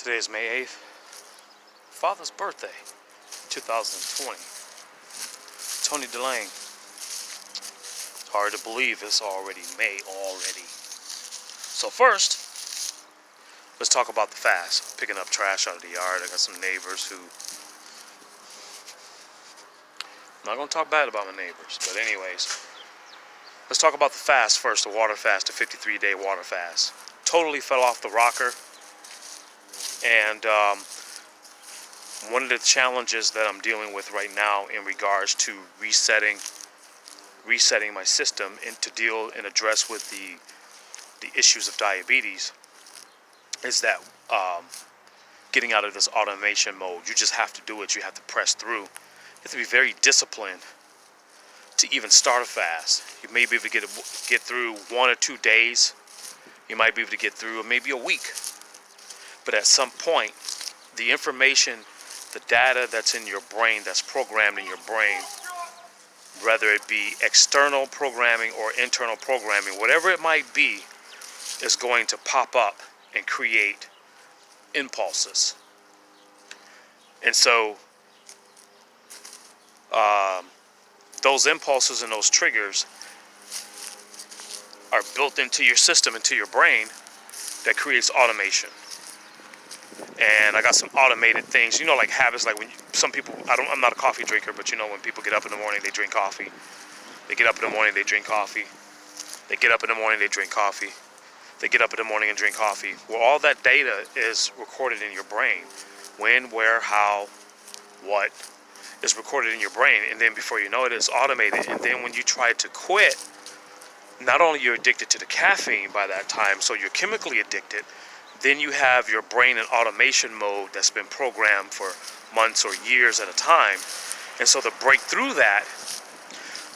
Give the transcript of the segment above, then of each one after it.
Today is May 8th, Father's birthday, 2020. Tony DeLange. Hard to believe it's already May already. So first, let's talk about the fast. Picking up trash out of the yard. I got some neighbors who... I'm not going to talk bad about my neighbors, but anyways. Let's talk about the fast first, the water fast, the 53-day water fast. Totally fell off the rocker. And one of the challenges that I'm dealing with right now in regards to resetting my system and to deal and address with the issues of diabetes is that getting out of this automation mode. You just have to do it. You have to press through. You have to be very disciplined to even start a fast. You may be able to get through 1 or 2 days. You might be able to get through maybe a week. But at some point, the information, the data that's in your brain, that's programmed in your brain, whether it be external programming or internal programming, whatever it might be, is going to pop up and create impulses. And so, those impulses and those triggers are built into your system, into your brain, that creates automation. And I got some automated things, you know, like habits, like when some people, I'm not a coffee drinker, but you know, when people get up in the morning, they drink coffee. They get up in the morning, they drink coffee. They get up in the morning, they drink coffee. They get up in the morning and drink coffee. Well, all that data is recorded in your brain. When, where, how, what is recorded in your brain. And then before you know it, it's automated. And then when you try to quit, not only you're addicted to the caffeine by that time, so you're chemically addicted, then you have your brain in automation mode that's been programmed for months or years at a time. And so to break through that,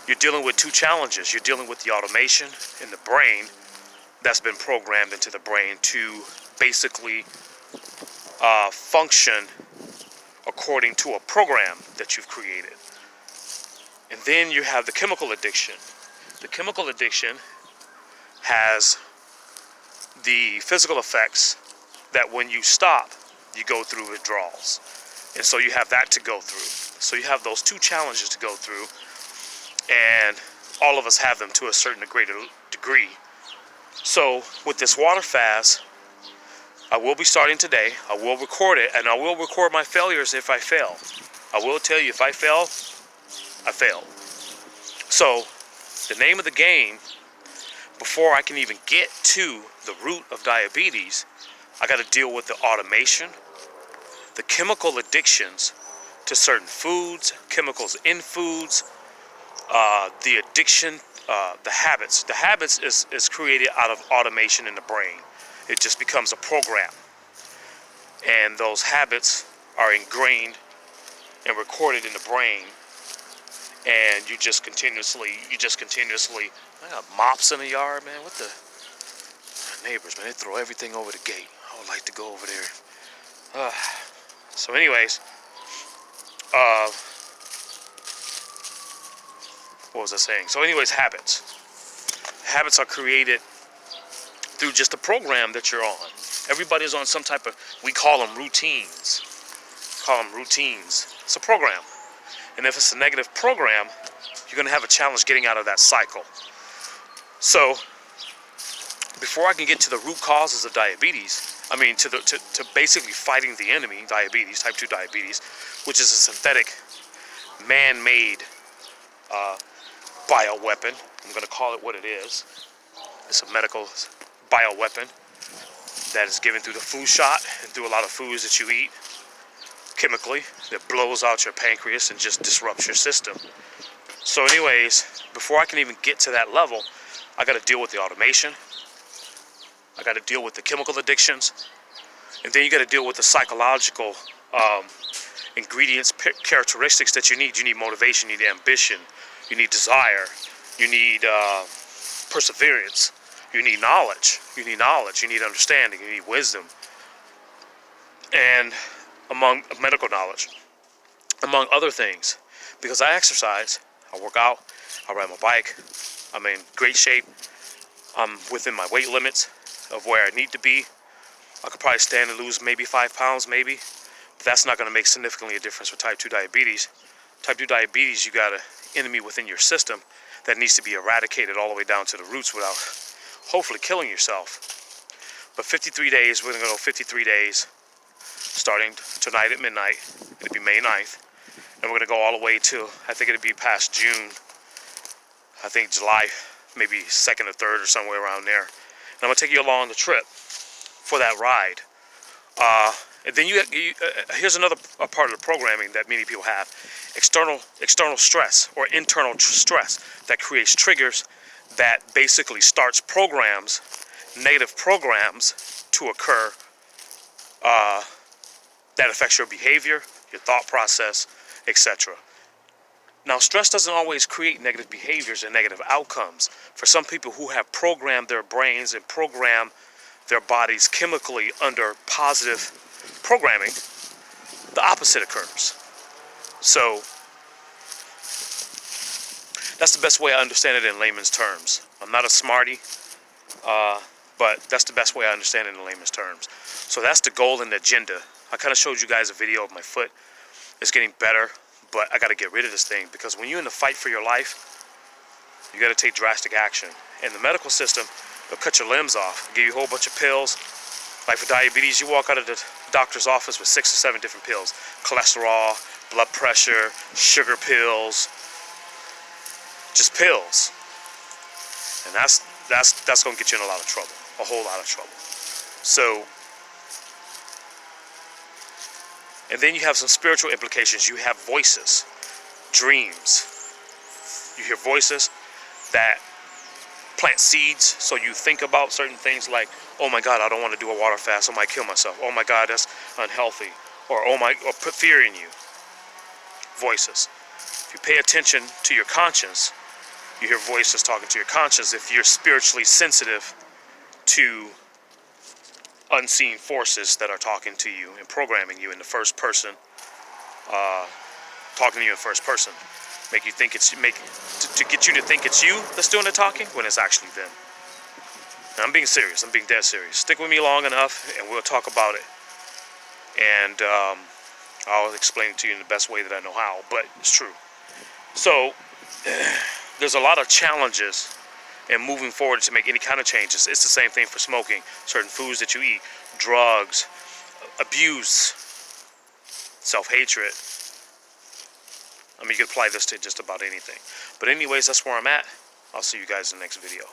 you're dealing with two challenges. You're dealing with the automation in the brain that's been programmed into the brain to basically function according to a program that you've created. And then you have the chemical addiction. The chemical addiction has the physical effects that when you stop, you go through withdrawals. And so you have that to go through. So you have those two challenges to go through. And all of us have them to a certain degree. So with this water fast, I will be starting today. I will record it, and I will record my failures if I fail. I will tell you, if I fail, I fail. So the name of the game, before I can even get to the root of diabetes, I got to deal with the automation, the chemical addictions to certain foods, chemicals in foods, the addiction, the habits. The habits is created out of automation in the brain. It just becomes a program. And those habits are ingrained and recorded in the brain. And you just continuously, I got mops in the yard, man. What the? My neighbors, man, they throw everything over the gate. I would like to go over there. So anyways, what was I saying? So anyways, habits. Habits are created through just a program that you're on. Everybody's on some type of, we call them routines. It's a program. And if it's a negative program, you're going to have a challenge getting out of that cycle. So, before I can get to the root causes of diabetes, to basically fighting the enemy, diabetes, type 2 diabetes, which is a synthetic, man-made bioweapon. I'm going to call it what it is. It's a medical bioweapon that is given through the food shot and through a lot of foods that you eat chemically, that blows out your pancreas and just disrupts your system. So anyways, before I can even get to that level, I got to deal with the automation. I got to deal with the chemical addictions. And then you got to deal with the psychological ingredients, characteristics that you need. You need motivation, you need ambition, you need desire, you need perseverance, you need knowledge, you need understanding, you need wisdom, and among medical knowledge, among other things. Because I exercise, I work out, I ride my bike, I'm in great shape, I'm within my weight limits of where I need to be. I could probably stand to lose maybe 5 pounds, maybe. But that's not going to make significantly a difference with type 2 diabetes. Type 2 diabetes, you got an enemy within your system that needs to be eradicated all the way down to the roots without hopefully killing yourself. But 53 days, we're going to go 53 days, starting tonight at midnight. It'll be May 9th. And we're going to go all the way to, I think it'll be past June. I think July, maybe 2nd or 3rd or somewhere around there. And I'm going to take you along the trip for that ride. And then here's another part of the programming that many people have. External stress or internal stress that creates triggers that basically starts programs, negative programs to occur that affects your behavior, your thought process, etc. Now, stress doesn't always create negative behaviors and negative outcomes. For some people who have programmed their brains and programmed their bodies chemically under positive programming, the opposite occurs. So that's the best way I understand it in layman's terms. I'm not a smarty, but that's the best way I understand it in layman's terms. So that's the goal and the agenda. I kind of showed you guys a video of my foot. It's getting better, but I got to get rid of this thing, because when you're in the fight for your life, you got to take drastic action. In the medical system, they'll cut your limbs off, give you a whole bunch of pills. Like for diabetes, you walk out of the doctor's office with 6 or 7 different pills. Cholesterol, blood pressure, sugar pills, just pills. And that's going to get you in a lot of trouble, a whole lot of trouble. So, and then you have some spiritual implications. You have voices, dreams. You hear voices that plant seeds, so you think about certain things like, oh my God, I don't want to do a water fast, I might kill myself. Oh my God, that's unhealthy. Or put fear in you. Voices. If you pay attention to your conscience, you hear voices talking to your conscience. If you're spiritually sensitive to unseen forces that are talking to you and programming you in the first person, talking to you in first person, to get you to think it's you that's doing the talking when it's actually them. Now, I'm being serious. I'm being dead serious. Stick with me long enough, and we'll talk about it. And I'll explain it to you in the best way that I know how, but it's true. So there's a lot of challenges in moving forward to make any kind of changes. It's the same thing for smoking, certain foods that you eat, drugs, abuse, self-hatred. I mean, you can apply this to just about anything. But anyways, that's where I'm at. I'll see you guys in the next video.